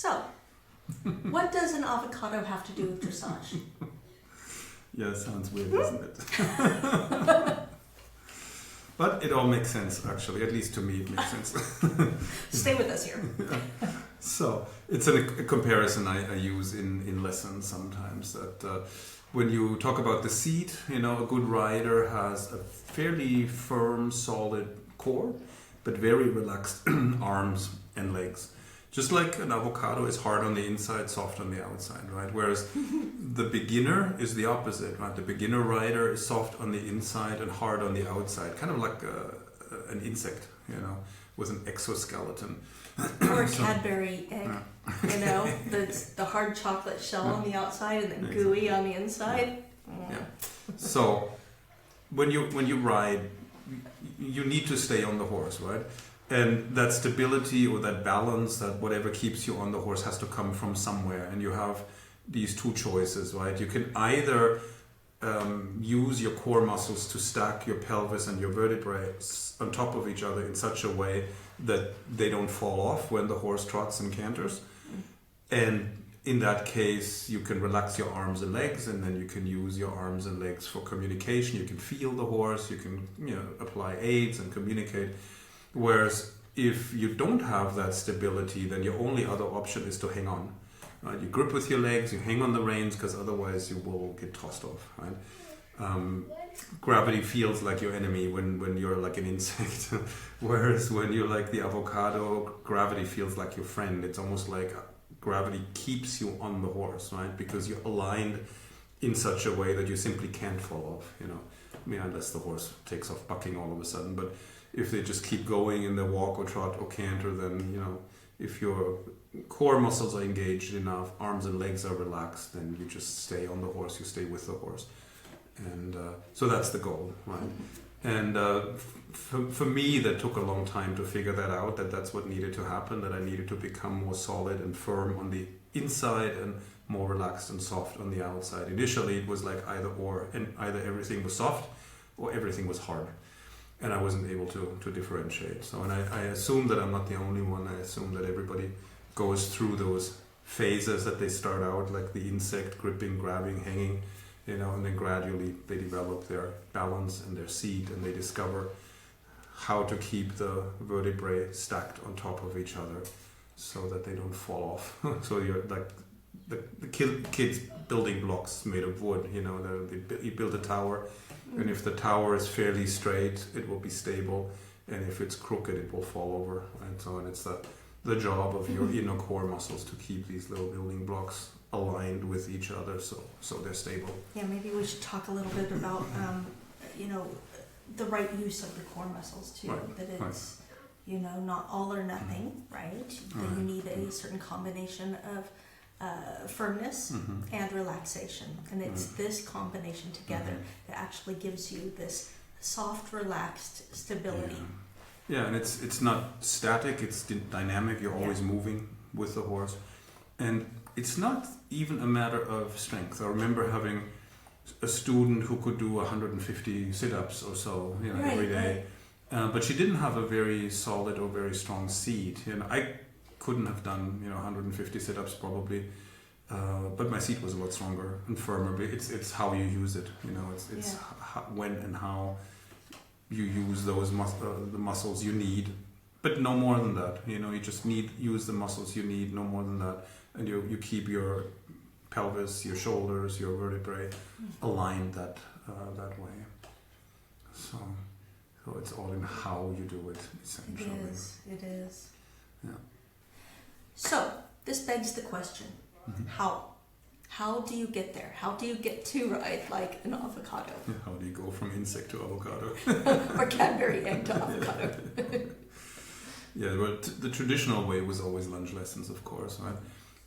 So, what does an avocado have to do with dressage? Yeah, sounds weird, doesn't it? But it all makes sense, actually. At least to me, it makes sense. Stay with us here. So it's a comparison I use in lessons sometimes. That when you talk about the seat, a good rider has a fairly firm, solid core, but very relaxed arms and legs. Just like an avocado is hard on the inside, soft on the outside, right? Whereas the beginner is the opposite, right? The beginner rider is soft on the inside and hard on the outside, kind of like an insect, with an exoskeleton. Or a Cadbury egg, the hard chocolate shell on the outside and then gooey on the inside. Yeah. So when you ride, you need to stay on the horse, right? And that stability or that balance, that whatever keeps you on the horse has to come from somewhere. And you have these two choices, right? You can either use your core muscles to stack your pelvis and your vertebrae on top of each other in such a way that they don't fall off when the horse trots and canters. And in that case, you can relax your arms and legs, and then you can use your arms and legs for communication. You can feel the horse, you can apply aids and communicate. Whereas if you don't have that stability, then your only other option is to hang on. Right? You grip with your legs, you hang on the reins, because otherwise you will get tossed off. Right? Gravity feels like your enemy when you're like an insect, whereas when you're like the avocado, gravity feels like your friend. It's almost like gravity keeps you on the horse, right? Because you're aligned in such a way that you simply can't fall off. Unless the horse takes off bucking all of a sudden, but if they just keep going in their walk or trot or canter, then if your core muscles are engaged enough, arms and legs are relaxed, then you just stay on the horse, you stay with the horse. And so that's the goal, right? And for me, that took a long time to figure that out, that's what needed to happen, that I needed to become more solid and firm on the inside and more relaxed and soft on the outside. Initially, it was like either or, and either everything was soft or everything was hard. And I wasn't able to differentiate. So, and I assume that I'm not the only one. I assume that everybody goes through those phases, that they start out like the insect, gripping, grabbing, hanging, and then gradually they develop their balance and their seat, and they discover how to keep the vertebrae stacked on top of each other so that they don't fall off. So you're like the kids building blocks made of wood, you build a tower. And if the tower is fairly straight, it will be stable. And if it's crooked, it will fall over. And so on. It's the job of your inner core muscles to keep these little building blocks aligned with each other so they're stable. Yeah, maybe we should talk a little bit about, the right use of the core muscles too. Right. That it's, not all or nothing, right? That you need a certain combination of firmness and relaxation, and it's this combination together that actually gives you this soft, relaxed stability. Yeah, and it's not static, it's dynamic. You're always moving with the horse, and it's not even a matter of strength. I remember having a student who could do 150 sit-ups or so every day, but she didn't have a very solid or very strong seat. I couldn't have done 150 sit-ups probably, but my seat was a lot stronger and firmer. But it's how you use it, it's when and how you use those the muscles you need, but no more than that. You just use the muscles you need, no more than that, and you keep your pelvis, your shoulders, your vertebrae aligned that way. So it's all in how you do it, essentially. It is. Yeah. So this begs the question: How do you get there? How do you get to ride like an avocado? How do you go from insect to avocado? Or Cadbury egg to avocado? Yeah, well, the traditional way was always lunge lessons, of course, right?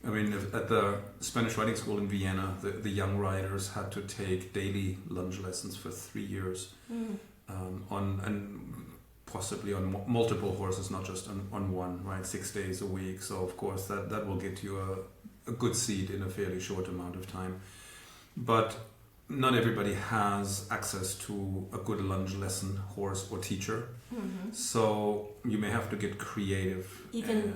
I mean, at the Spanish riding school in Vienna, the young riders had to take daily lunge lessons for 3 years, and possibly on multiple horses, not just on one, right? 6 days a week. So of course that will get you a good seat in a fairly short amount of time. But not everybody has access to a good lunge lesson horse or teacher. So you may have to get creative. Even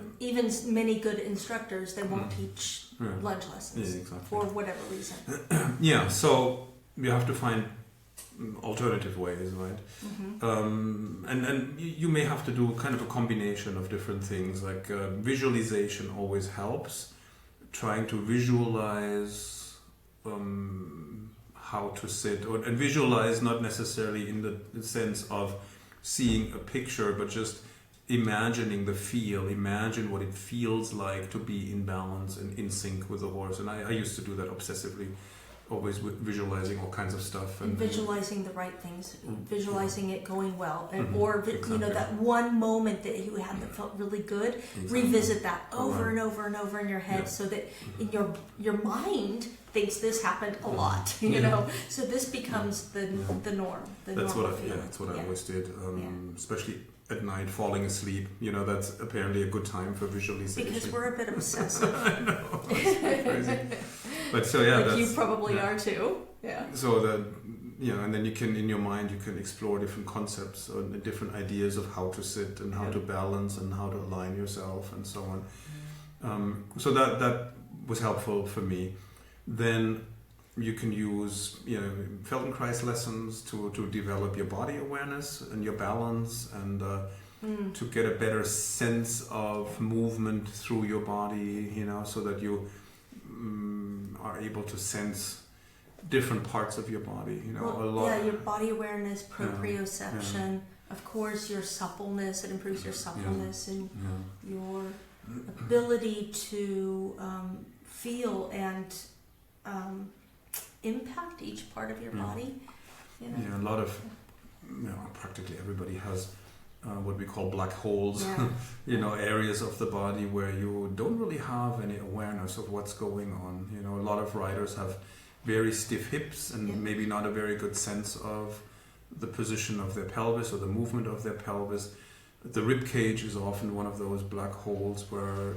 many good instructors, they won't teach lunge lessons for whatever reason. Yeah, so you have to find alternative ways, right? And you may have to do kind of a combination of different things, like visualization always helps. Trying to visualize how to sit, and visualize not necessarily in the sense of seeing a picture, but just imagining the feel. Imagine what it feels like to be in balance and in sync with the horse. And I used to do that obsessively, always visualizing all kinds of stuff. And visualizing the right things, visualizing it going well. Or, that one moment that you had that felt really good, revisit that over and over and over in your head so that in your mind thinks this happened a lot, So this becomes the norm. That's what I always did, especially at night, falling asleep. That's apparently a good time for visualization. Because we're a bit obsessive. I know, it's crazy. But so like you probably are too. Yeah. So that and then you can, in your mind, you can explore different concepts and different ideas of how to sit and how to balance and how to align yourself and so on. So that was helpful for me. Then you can use Feldenkrais lessons to develop your body awareness and your balance and to get a better sense of movement through your body, so that you are able to sense different parts of your body, your body awareness, proprioception, of course your suppleness, it improves your suppleness and your ability to feel and impact each part of your body. A lot of, practically everybody has what we call black holes, areas of the body where you don't really have any awareness of what's going on. A lot of riders have very stiff hips and maybe not a very good sense of the position of their pelvis or the movement of their pelvis. The rib cage is often one of those black holes where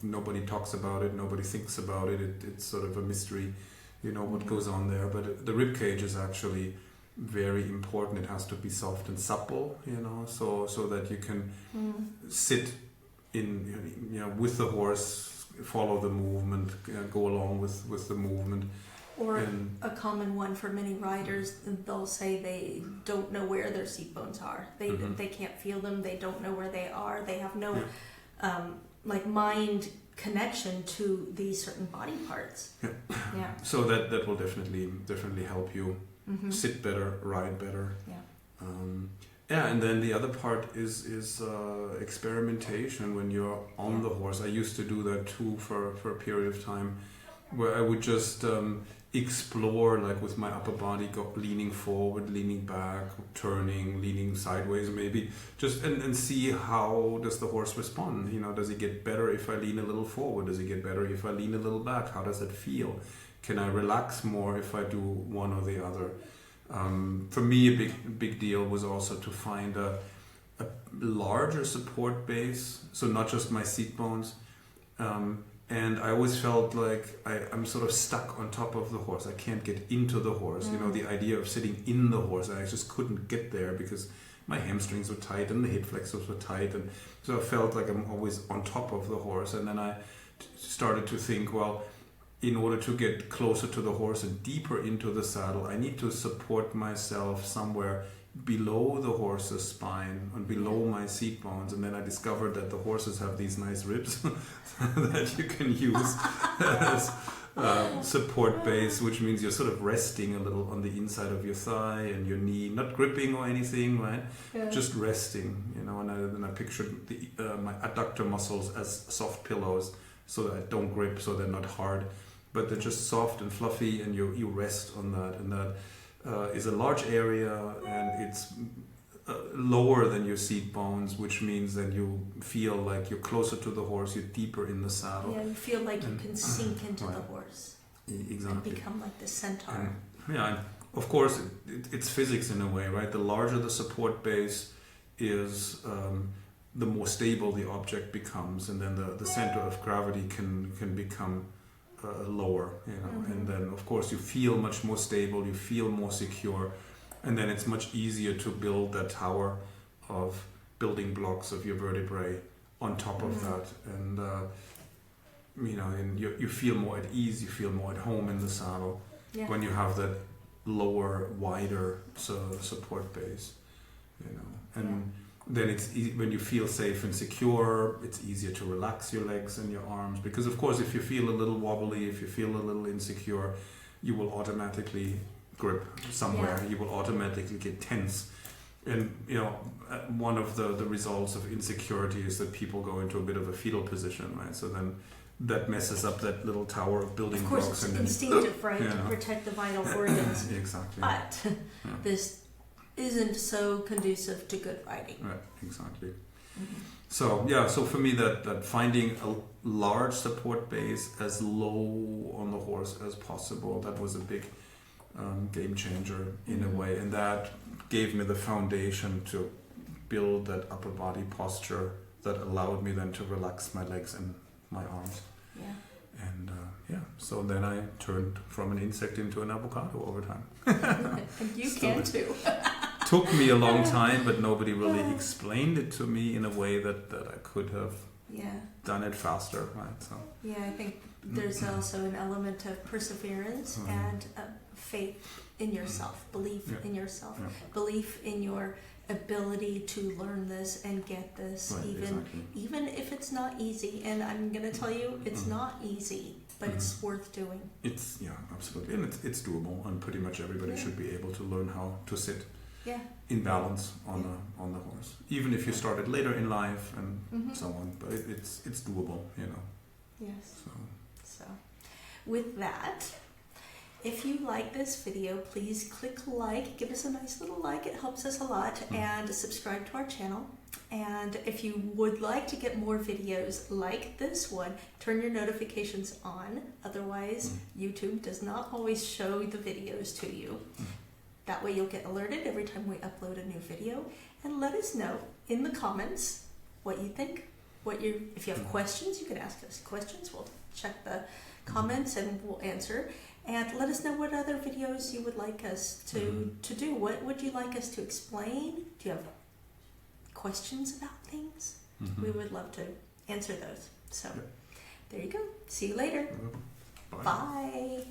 nobody talks about it, nobody thinks about it. It's sort of a mystery, what goes on there. But the rib cage is actually very important. It has to be soft and supple, so that you can sit in, with the horse, follow the movement, go along with the movement. Or a common one for many riders, they'll say they don't know where their seat bones are. They can't feel them. They don't know where they are. They have no mind connection to these certain body parts. So that will definitely help you sit better, ride better. And then the other part is experimentation when you're on the horse. I used to do that too for a period of time, where I would just explore, like with my upper body, leaning forward, leaning back, turning, leaning sideways maybe, just and see how does the horse respond. Does he get better if I lean a little forward? Does he get better if I lean a little back? How does it feel? Can I relax more if I do one or the other? For me, a big deal was also to find a larger support base, so not just my seat bones. And I always felt like I'm sort of stuck on top of the horse. I can't get into the horse. The idea of sitting in the horse, I just couldn't get there because my hamstrings were tight and the hip flexors were tight. And so I felt like I'm always on top of the horse. And then I started to think, well, in order to get closer to the horse and deeper into the saddle, I need to support myself somewhere below the horse's spine and below my seat bones. And then I discovered that the horses have these nice ribs that you can use as support base, which means you're sort of resting a little on the inside of your thigh and your knee, not gripping or anything, right? Just resting, and then I pictured my adductor muscles as soft pillows so that I don't grip, so they're not hard, but they're just soft and fluffy, and you rest on that, and that is a large area, and it's lower than your seat bones, which means that you feel like you're closer to the horse, you're deeper in the saddle. You feel like you can sink into the horse. Exactly. And become like the centaur. And of course, it's physics in a way, right? The larger the support base is, the more stable the object becomes, and then the center of gravity can become lower, you know, and then of course you feel much more stable, you feel more secure, and then it's much easier to build that tower of building blocks of your vertebrae on top of that, and you know, and you feel more at ease, you feel more at home in the saddle when you have that lower, wider support base, you know, and then it's when you feel safe and secure, it's easier to relax your legs and your arms, because of course if you feel a little wobbly, if you feel a little insecure, you will automatically grip somewhere, you will automatically get tense, and you know, one of the results of insecurity is that people go into a bit of a fetal position, right? So then that messes up that little tower of building blocks. Of course, it's and instinctive, right, to protect the vital organs. Exactly. But this isn't so conducive to good riding. Right, exactly. So so for me that finding a large support base as low on the horse as possible, that was a big game changer in a way, and that gave me the foundation to build that upper body posture that allowed me then to relax my legs and my arms. And so then I turned from an insect into an avocado over time. And you can too. Took me a long time, but nobody really explained it to me in a way that I could have done it faster, right? So I think there's also an element of perseverance and faith in yourself, belief in yourself, belief in your ability to learn this and get this, even if it's not easy. And I'm going to tell you, it's not easy, but it's worth doing. It's absolutely, and it's doable, and pretty much everybody should be able to learn how to sit in balance on the horse, even if you started later in life and so on. But it's doable, you know. Yes. So with that, if you like this video, please click like, give us a nice little like, it helps us a lot, and subscribe to our channel. And if you would like to get more videos like this one, turn your notifications on. Otherwise, YouTube does not always show the videos to you. That way you'll get alerted every time we upload a new video. And let us know in the comments what you think. If you have questions, you can ask us questions. We'll check the comments and we'll answer. And let us know what other videos you would like us to do. What would you like us to explain? Do you have questions about things? We would love to answer those. So there you go. See you later. Bye. Bye.